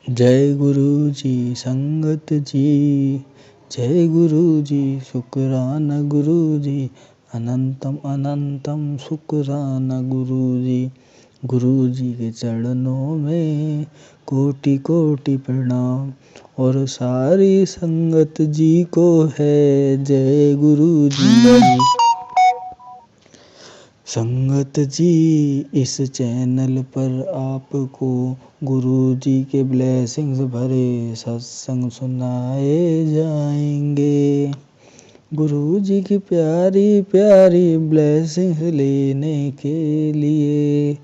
जय गुरु जी संगत जी, जय गुरु जी शुक्राना गुरु जी, अनंतम अनंतम शुक्राना गुरु जी के चरणों में कोटि कोटि प्रणाम और सारी संगत जी को है जय गुरु जी। संगत जी इस चैनल पर आपको गुरु जी के ब्लेसिंग्स भरे सत्संग सुनाए जाएंगे। गुरु जी की प्यारी प्यारी ब्लेसिंग्स लेने के लिए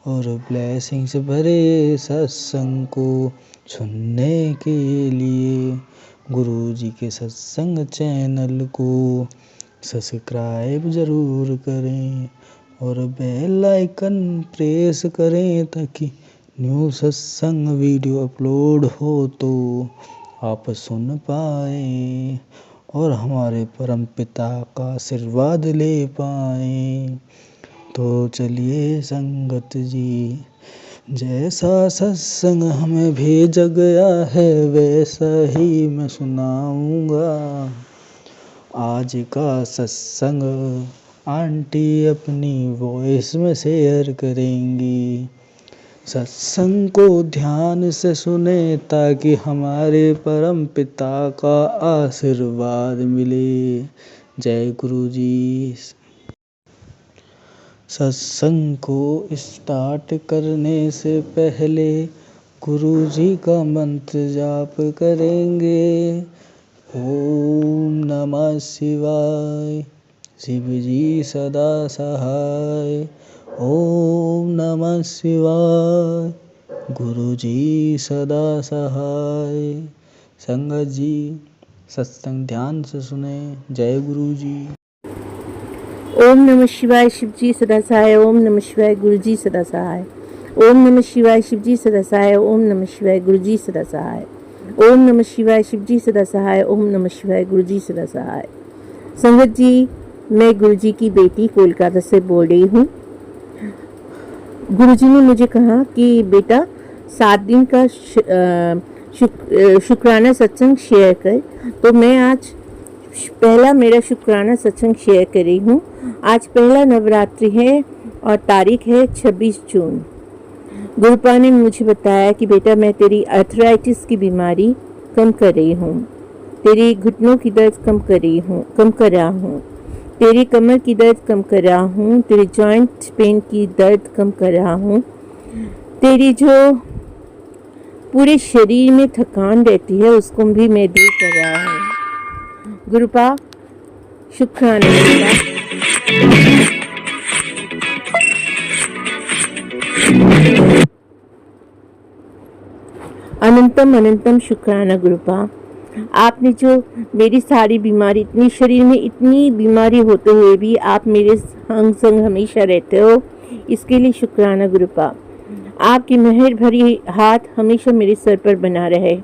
और ब्लेसिंग्स भरे सत्संग को सुनने के लिए गुरु जी के सत्संग चैनल को सब्सक्राइब ज़रूर करें और बेल आइकन प्रेस करें ताकि न्यू सत्संग वीडियो अपलोड हो तो आप सुन पाएँ और हमारे परम पिता का आशीर्वाद ले पाएँ। तो चलिए संगत जी, जैसा सत्संग हमें भेजा गया है वैसा ही मैं सुनाऊंगा। आज का सत्संग आंटी अपनी वॉइस में शेयर करेंगी। सत्संग को ध्यान से सुने ताकि हमारे परम पिता का आशीर्वाद मिले। जय गुरु जी। सत्संग को स्टार्ट करने से पहले गुरु जी का मंत्र जाप करेंगे। ओम नमः शिवाय, शिव जी सदा सहाय। ओम नमः शिवाय, गुरु जी सदा सहाय। संगत जी सत्संग ध्यान से सुने। जय गुरु जी। ओम नमः शिवाय, शिव जी सदा सहाय। ओम नमः शिवाय, गुरु जी सदा सहाय। ओम नमः शिवाय, शिव जी सदा सहाय। ओम नमः शिवाय, गुरु जी सदा सहाय। ओम नमः शिवाय, शिव जी सदा सहाय। ओम नमः शिवाय, गुरु जी सदा सहाय। संगत जी, मैं गुरु जी की बेटी कोलकाता से बोल रही हूँ। गुरु जी ने मुझे कहा कि बेटा 7 दिन का शुक्राना सत्संग शेयर कर, तो मैं आज पहला मेरा शुक्राना सत्संग शेयर कर रही हूँ। आज पहला नवरात्रि है और तारीख है 26 जून। गुरुपा ने मुझे बताया कि बेटा मैं तेरी आर्थराइटिस की बीमारी कम कर रही हूँ, तेरी घुटनों की दर्द कम कर रहा हूँ, तेरी कमर की दर्द कम कर रहा हूँ, तेरी जॉइंट पेन की दर्द कम कर रहा हूँ, तेरी जो पूरे शरीर में थकान रहती है उसको भी मैं दूर कर रहा हूँ। गुरुपा शुक्राना। अनंतम अनंतम शुक्राना गुरुपा। आपने जो मेरी सारी बीमारी, इतनी शरीर में इतनी बीमारी होते हुए भी आप मेरे संग हमेशा रहते हो, इसके लिए शुक्राना गुरुपा। आपकी मेहर भरी हाथ हमेशा मेरे सर पर बना रहे,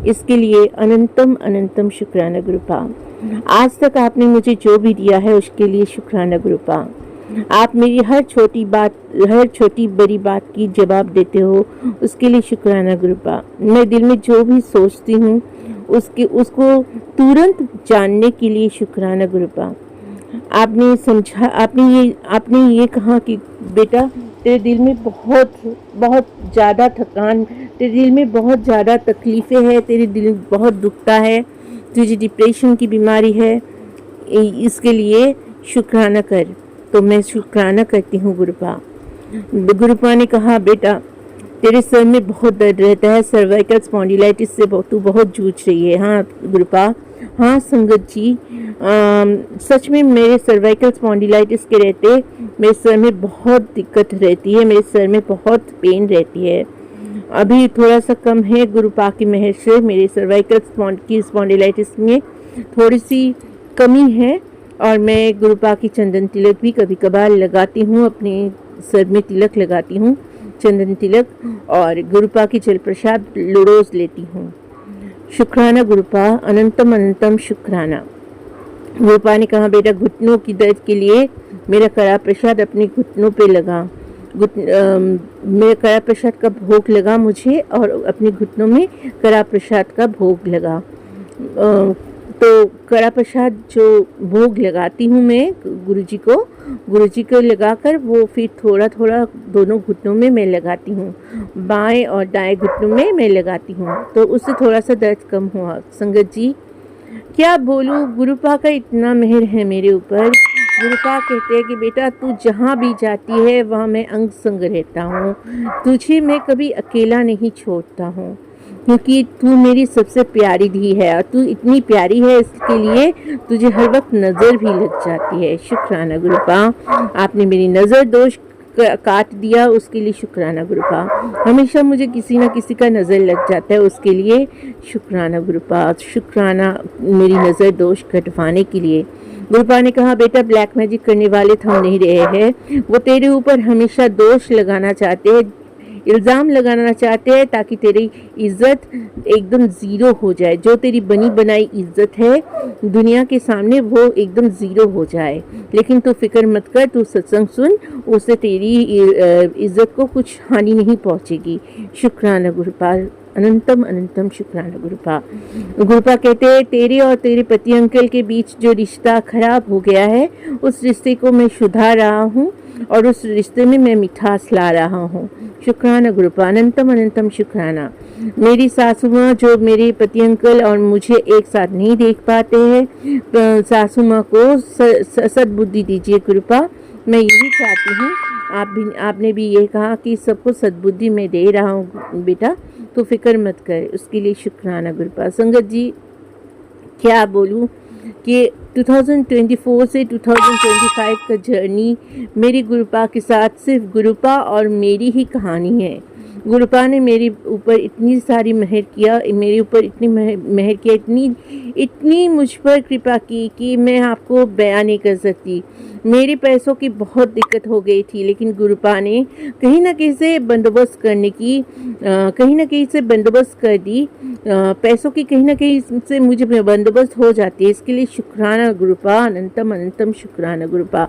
इसके लिए अनंतम अनंतम शुक्राना गुरुपा। आज तक आपने मुझे जो भी दिया है उसके लिए शुक्राना गुरुपा। आप मेरी हर छोटी बड़ी बात की जवाब देते हो, उसके लिए शुक्राना गुरुपा। मैं दिल में जो भी सोचती हूँ उसको तुरंत जानने के लिए शुक्राना गुरुपा। आपने ये कहा कि बेटा तेरे दिल में बहुत ज़्यादा थकान, तेरे दिल में बहुत ज़्यादा तकलीफ़ें हैं, तेरे दिल बहुत दुखता है, तुझे डिप्रेशन की बीमारी है, इसके लिए शुक्राना कर। तो मैं शुक्राना करती हूँ गुरुपा। गुरुपा ने कहा बेटा तेरे सर में बहुत दर्द रहता है, सर्वाइकल स्पॉन्डिलाइटिस से तू बहुत जूझ रही है। हाँ गुरुपा, हाँ संगत जी, सच में मेरे सर्वाइकल स्पॉन्डिलाइटिस के रहते मेरे सर में बहुत दिक्कत रहती है, मेरे सर में बहुत पेन रहती है। अभी थोड़ा सा कम है गुरुपा की मेहर से, मेरे सर्वाइकल स्पॉन्डिलाइटिस में थोड़ी सी कमी है और मैं गुरुपा की चंदन तिलक भी कभी कभार लगाती हूँ, अपने सर में तिलक लगाती हूँ, चंदन तिलक, और गुरुपा की जल प्रसाद रोज लेती हूँ। शुक्राना गुरुपा, अनंतम अनंतम शुक्राना। गुरुपा ने कहा बेटा घुटनों की दर्द के लिए मेरा कड़ा प्रसाद अपने घुटनों पे लगा, मेरे कड़ा प्रसाद का भोग लगा मुझे और अपने घुटनों में कड़ा प्रसाद का भोग लगा। तो कड़ा प्रसाद जो भोग लगाती हूँ मैं गुरुजी को लगाकर वो फिर थोड़ा थोड़ा दोनों घुटनों में मैं लगाती हूँ, बाएं और दाएं घुटनों में मैं लगाती हूँ, तो उससे थोड़ा सा दर्द कम हुआ। संगत जी क्या बोलूँ, गुरुपा का इतना मेहर है मेरे ऊपर। गुरुपा कहते हैं कि बेटा तू जहाँ भी जाती है वहाँ मैं अंग संग रहता हूँ, तुझे मैं कभी अकेला नहीं छोड़ता हूँ, क्योंकि तू मेरी सबसे प्यारी धी है और तू इतनी प्यारी है इसके लिए तुझे हर वक्त नज़र भी लग जाती है। शुक्राना गुरुपा, आपने मेरी नज़र दोष काट दिया, उसके लिए शुक्राना गुरुपा। हमेशा मुझे किसी ना किसी का नज़र लग जाता है, उसके लिए शुक्राना गुरुपा। शुक्राना मेरी नज़र दोष कटवाने के लिए। गुरुपा ने कहा बेटा ब्लैक मैजिक करने वाले थम नहीं रहे हैं, वो तेरे ऊपर हमेशा दोष लगाना चाहते हैं, इल्ज़ाम लगाना चाहते हैं ताकि तेरी इज़्ज़त एकदम ज़ीरो हो जाए। जो तेरी बनी बनाई इज़्ज़त है दुनिया के सामने वो एकदम ज़ीरो हो जाए। लेकिन तू फिक्र मत कर, तू सत्संग सुन, उससे तेरी इज़्ज़त को कुछ हानि नहीं पहुंचेगी। शुक्राना गुरुपा, अनंतम अनंतम शुक्राना गुरुपा। गुरुपा कहते हैं तेरे और तेरे पति अंकल के बीच जो रिश्ता खराब हो गया है उस रिश्ते को मैं सुधार रहा हूँ और उस रिश्ते में मैं मिठास ला रहा हूँ। शुक्राना गुरुपा, अनंतम अनंतम शुक्राना। मेरी सासू माँ जो मेरे पति अंकल और मुझे एक साथ नहीं देख पाते हैं, सासू माँ को सद्बुद्धि दीजिए गुरुपा, मैं यही चाहती हूँ। आपने भी ये कहा कि सबको सद्बुद्धि मैं दे रहा हूँ बेटा, तो फिक्र मत कर, उसके लिए शुक्राना गुरुपा। संगत जी क्या बोलूँ कि 2024 से 2025 का जर्नी मेरी गुरुपा के साथ सिर्फ गुरुपा और मेरी ही कहानी है। गुरुपा ने मेरे ऊपर इतनी सारी मेहर किया, मेरे ऊपर इतनी मेहर किया, इतनी मुझ पर कृपा की कि मैं आपको बयान नहीं कर सकती। मेरे पैसों की बहुत दिक्कत हो गई थी, लेकिन गुरुपा ने कहीं ना कहीं से बंदोबस्त कर दी। पैसों की कहीं ना कहीं से मुझे बंदोबस्त हो जाती है, इसके लिए शुक्राना गुरुपा, अनंतम अनंतम शुक्राना गुरुपा।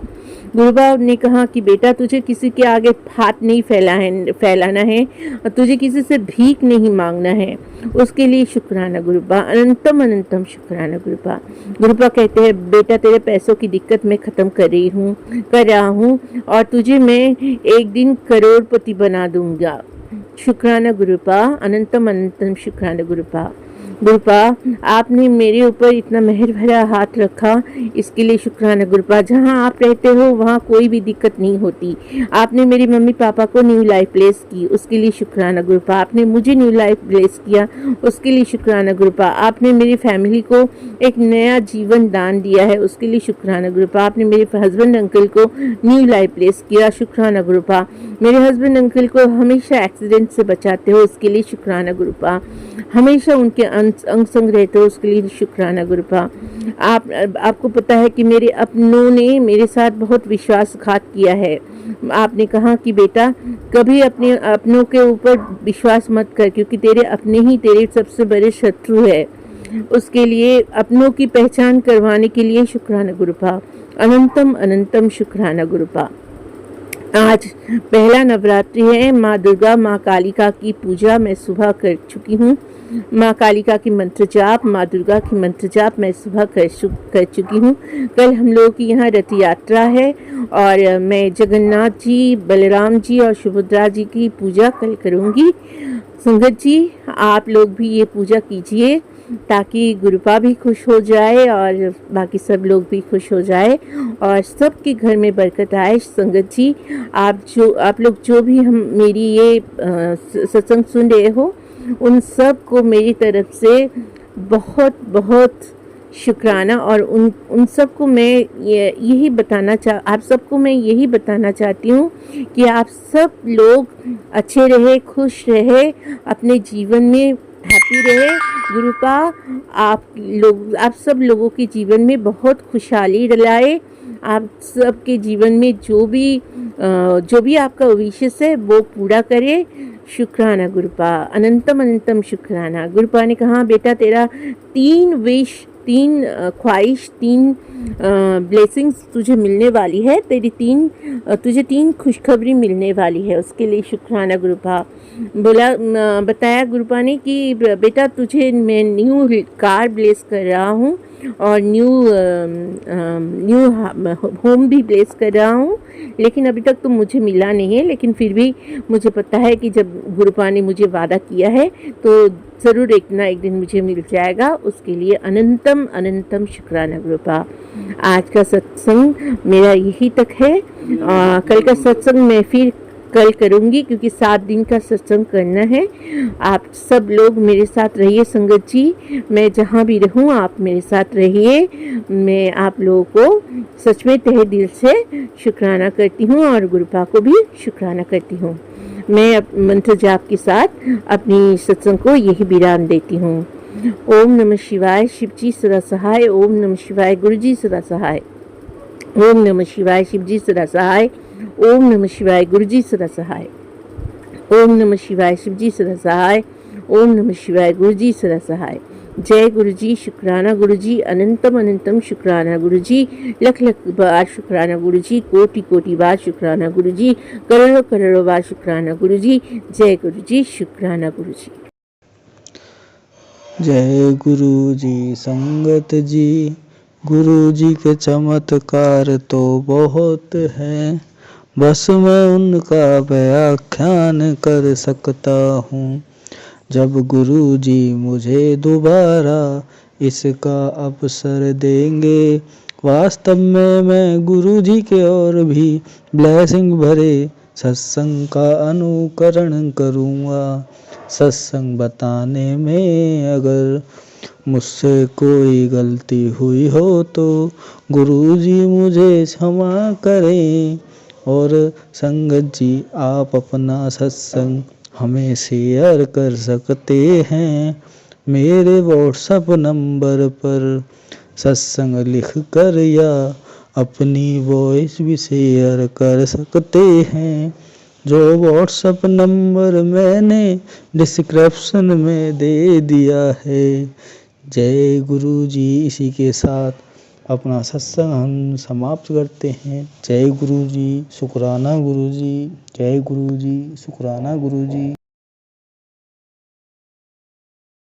गुरुपा ने कहा कि बेटा तुझे किसी के आगे हाथ नहीं फैलाना है, तुझे किसी से भीख नहीं मांगना है, उसके लिए शुक्राना गुरुपा, अनंतम अनंतम शुक्राना गुरुपा। गुरुपा कहते हैं बेटा तेरे पैसों की दिक्कत मैं ख़त्म कर रहा हूँ और तुझे मैं एक दिन करोड़पति बना दूंगा। शुक्राना गुरुपा, अनंतम अनंतम शुक्राना गुरुपा। गुरुपा आपने मेरे ऊपर इतना मेहर भरा हाथ रखा, इसके लिए शुक्राना गुरुपा। जहाँ आप रहते हो वहाँ कोई भी दिक्कत नहीं होती। आपने मेरी मम्मी पापा को न्यू लाइफ प्लेस की, उसके लिए शुक्राना गुरुपा। आपने मुझे न्यू लाइफ प्लेस किया, उसके लिए शुक्राना गुरुपा। आपने मेरी फैमिली को एक नया जीवन दान दिया है, उसके लिए शुक्राना गुरुपा। आपने मेरे हस्बैंड अंकल को न्यू लाइफ प्लेस किया, शुक्राना गुरुपा। मेरे हस्बैंड अंकल को हमेशा एक्सीडेंट से बचाते हो, उसके लिए शुक्राना गुरुपा। हमेशा उनके अंग संग रहते हो, उसके लिए शुक्राना गुरुपा। आपको पता है कि मेरे अपनों ने मेरे साथ बहुत विश्वासघात किया है। आपने कहा कि बेटा कभी अपने अपनों के ऊपर विश्वास मत कर, क्योंकि तेरे अपने ही तेरे सबसे बड़े शत्रु है। उसके लिए अपनों की पहचान करवाने के लिए शुक्राना गुरुपा, अनंतम अनंतम शुक्राना गुरुपा। आज पहला नवरात्रि है। माँ दुर्गा माँ कालिका की पूजा मैं सुबह कर चुकी हूँ। माँ कालिका की मंत्र जाप, माँ दुर्गा की मंत्र जाप मैं सुबह कर चुकी हूँ। कल हम लोगों की यहाँ रथ यात्रा है और मैं जगन्नाथ जी, बलराम जी और सुभद्रा जी की पूजा कल करूँगी। संगत जी आप लोग भी ये पूजा कीजिए ताकि गुरुपा भी खुश हो जाए और बाकी सब लोग भी खुश हो जाए और सबके घर में बरकत आए। संगत जी आप लोग जो भी मेरी ये सत्संग सुन रहे हो उन सब को मेरी तरफ से बहुत बहुत शुक्राना। और उन सबको मैं आप सबको मैं यही बताना चाहती हूँ कि आप सब लोग अच्छे रहे, खुश रहे, अपने जीवन में हैप्पी रहे। गुरुपा आप सब लोगों के जीवन में बहुत खुशहाली लाए। आप सबके जीवन में जो भी आपका विशेष है वो पूरा करे। शुक्राना गुरुपा, अनंतम अनंतम शुक्राना। गुरुपा ने कहा बेटा तेरा 3 ख्वाहिश, 3 ब्लेसिंग्स तुझे मिलने वाली है। तुझे 3 खुशखबरी मिलने वाली है। उसके लिए शुक्राना गुरुपा। बताया गुरुपा ने कि बेटा तुझे मैं न्यू कार ब्लेस कर रहा हूँ और न्यू होम भी ब्लेस कर रहा हूँ, लेकिन अभी तक तो मुझे मिला नहीं है। लेकिन फिर भी मुझे पता है कि जब गुरुपा ने मुझे वादा किया है तो ज़रूर एक ना एक दिन मुझे मिल जाएगा। उसके लिए अनंतम अनंतम शुक्राना गुरुपा। आज का सत्संग मेरा यही तक है। कल का सत्संग मैं फिर कल करूँगी, क्योंकि 7 दिन का सत्संग करना है। आप सब लोग मेरे साथ रहिए संगत जी। मैं जहाँ भी रहूँ आप मेरे साथ रहिए। मैं आप लोगों को सच में तहे दिल से शुक्राना करती हूँ और गुरुपा को भी शुक्राना करती हूँ। मैं मंत्र जाप के साथ अपनी सत्संग को यही विराम देती हूँ। ओम नमः शिवाय, शिवजी सदा सहाय। ओम नमः शिवाय, गुरुजी सदा सहाय। ओम नमः शिवाय, शिवजी सदा सहाय। ओम नमः शिवाय, गुरुजी सदा सहाय। ओम नमः शिवाय, शिवजी सदा सहाय। ओम नमः शिवाय, गुरुजी सदा सहाय। जय गुरुजी, शुक्राना गुरुजी, अनंतम अनंतम शुक्राना गुरुजी, लख लख बार शुक्राना गुरुजी, कोटि कोटि बार शुक्राना गुरुजी, करोड़ों करोड़ों बार शुक्राना गुरुजी। जय गुरुजी, शुक्राना गुरुजी। जय गुरु जी संगत जी। गुरु जी के चमत्कार तो बहुत हैं, बस मैं उनका व्याख्यान कर सकता हूँ। जब गुरु जी मुझे दोबारा इसका अवसर देंगे, वास्तव में मैं गुरु जी के और भी ब्लेसिंग भरे सत्संग का अनुकरण करूँगा। सत्संग बताने में अगर मुझसे कोई गलती हुई हो तो गुरु जी मुझे क्षमा करें। और संगत जी आप अपना सत्संग हमें शेयर कर सकते हैं। मेरे व्हाट्सएप नंबर पर सत्संग लिख कर या अपनी वॉइस भी शेयर कर सकते हैं, जो व्हाट्सएप नंबर मैंने डिस्क्रिप्शन में दे दिया है। जय गुरु जी। इसी के साथ अपना सत्संग हम समाप्त करते हैं। जय गुरु जी, शुक्राना गुरु जी। जय गुरु जी, शुक्राना गुरु जी।